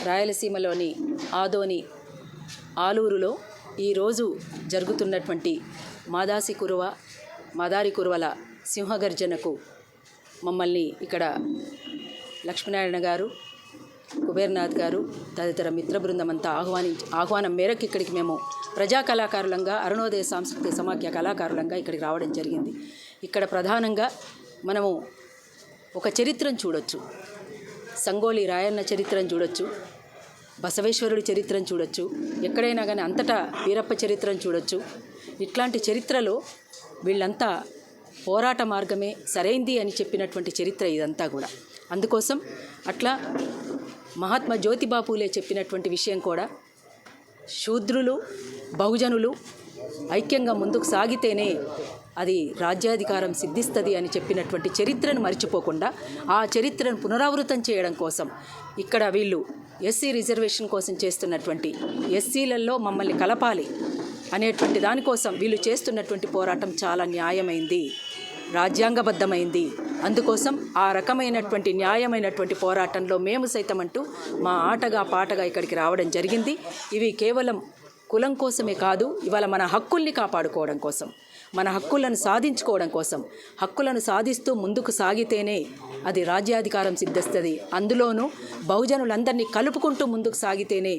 రాయలసీమలోని ఆదోని ఆలూరులో ఈరోజు జరుగుతున్నటువంటి మాదారి కురువల సింహగర్జనకు మమ్మల్ని ఇక్కడ లక్ష్మీనారాయణ గారు, కుబేర్నాథ్ గారు తదితర మిత్ర బృందం అంతా ఆహ్వానం మేరకు ఇక్కడికి మేము ప్రజా కళాకారులంగా, అరుణోదయ సాంస్కృతిక సమాఖ్య కళాకారులంగా ఇక్కడికి రావడం జరిగింది. ఇక్కడ ప్రధానంగా మనము ఒక చరిత్రను చూడొచ్చు. సంగోలి రాయన్న చరిత్రను చూడొచ్చు, బసవేశ్వరుడి చరిత్రను చూడొచ్చు, ఎక్కడైనా కానీ అంతటా వీరప్ప చరిత్రను చూడొచ్చు. ఇట్లాంటి చరిత్రలో వీళ్ళంతా పోరాట మార్గమే సరైంది అని చెప్పినటువంటి చరిత్ర ఇదంతా కూడా. అందుకోసం అట్లా మహాత్మా జ్యోతిబా పూలే చెప్పినటువంటి విషయం కూడా, శూద్రులు బహుజనులు ఐక్యంగా ముందుకు సాగితేనే అది రాజ్యాధికారం సిద్ధిస్తుంది అని చెప్పినటువంటి చరిత్రను మర్చిపోకుండా ఆ చరిత్రను పునరావృతం చేయడం కోసం ఇక్కడ వీళ్ళు ఎస్సీ రిజర్వేషన్ కోసం చేస్తున్నటువంటి, ఎస్సీలలో మమ్మల్ని కలపాలి అనేటువంటి దానికోసం వీళ్ళు చేస్తున్నటువంటి పోరాటం చాలా న్యాయమైంది, రాజ్యాంగబద్ధమైంది. అందుకోసం ఆ రకమైనటువంటి న్యాయమైనటువంటి పోరాటంలో మేము సైతం అంటూ మా ఆటగా పాటగా ఇక్కడికి రావడం జరిగింది. ఇవి కేవలం కులం కోసమే కాదు, ఇవాళ మన హక్కుల్ని కాపాడుకోవడం కోసం, మన హక్కులను సాధించుకోవడం కోసం, హక్కులను సాధిస్తూ ముందుకు సాగితేనే అది రాజ్యాధికారం సిద్ధిస్తుంది. అందులోనూ బహుజనులందరినీ కలుపుకుంటూ ముందుకు సాగితేనే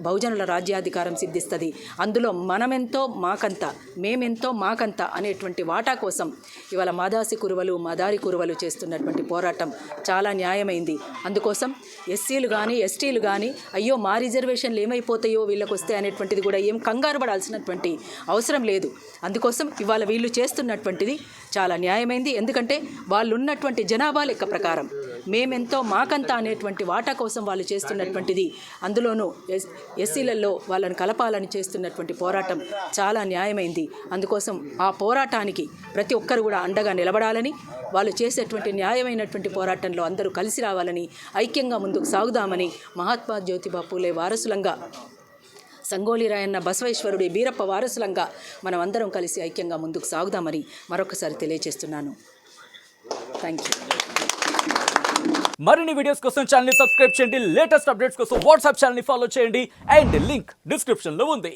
బహుజనుల రాజ్యాధికారం సిద్ధిస్తుంది. అందులో మనమెంతో మాకంత, మేమెంతో మాకంత అనేటువంటి వాటా కోసం ఇవాళ మాదారి కురువలు చేస్తున్నటువంటి పోరాటం చాలా న్యాయమైంది. అందుకోసం ఎస్సీలు కానీ ఎస్టీలు కానీ అయ్యో మా రిజర్వేషన్లు ఏమైపోతాయో వీళ్ళకి వస్తే అనేటువంటిది కూడా ఏం కంగారు పడాల్సినటువంటి అవసరం లేదు. అందుకోసం ఇవాళ వీళ్ళు చేస్తున్నటువంటిది చాలా న్యాయమైంది. ఎందుకంటే వాళ్ళు ఉన్నటువంటి జనాభా లెక్క ప్రకారం మేమెంతో మాకంత అనేటువంటి వాటా కోసం వాళ్ళు చేస్తున్నటువంటిది, అందులోనూ ఎస్సీలలో వాళ్ళని కలపాలని చేస్తున్నటువంటి పోరాటం చాలా న్యాయమైంది. అందుకోసం ఆ పోరాటానికి ప్రతి ఒక్కరు కూడా అండగా నిలబడాలని, వాళ్ళు చేసేటువంటి న్యాయమైనటువంటి పోరాటంలో అందరూ కలిసి రావాలని, ఐక్యంగా ముందుకు సాగుదామని మహాత్మా జ్యోతిబా పూలే వారసులంగా, సంగోలి రాయన్న బసవేశ్వరుడి వీరప్ప వారసులంగా మనం అందరం కలిసి ఐక్యంగా ముందుకు సాగుదామని మరొకసారి తెలియజేస్తున్నాను. Thank you. మరిన్ని వీడియోస్ కోసం ఛానల్ ని సబ్స్క్రైబ్ చేయండి. లేటెస్ట్ అప్డేట్స్ కోసం వాట్సాప్ ఛానల్ ని ఫాలో చేయండి. అండ్ లింక్ డిస్క్రిప్షన్ లో ఉంది.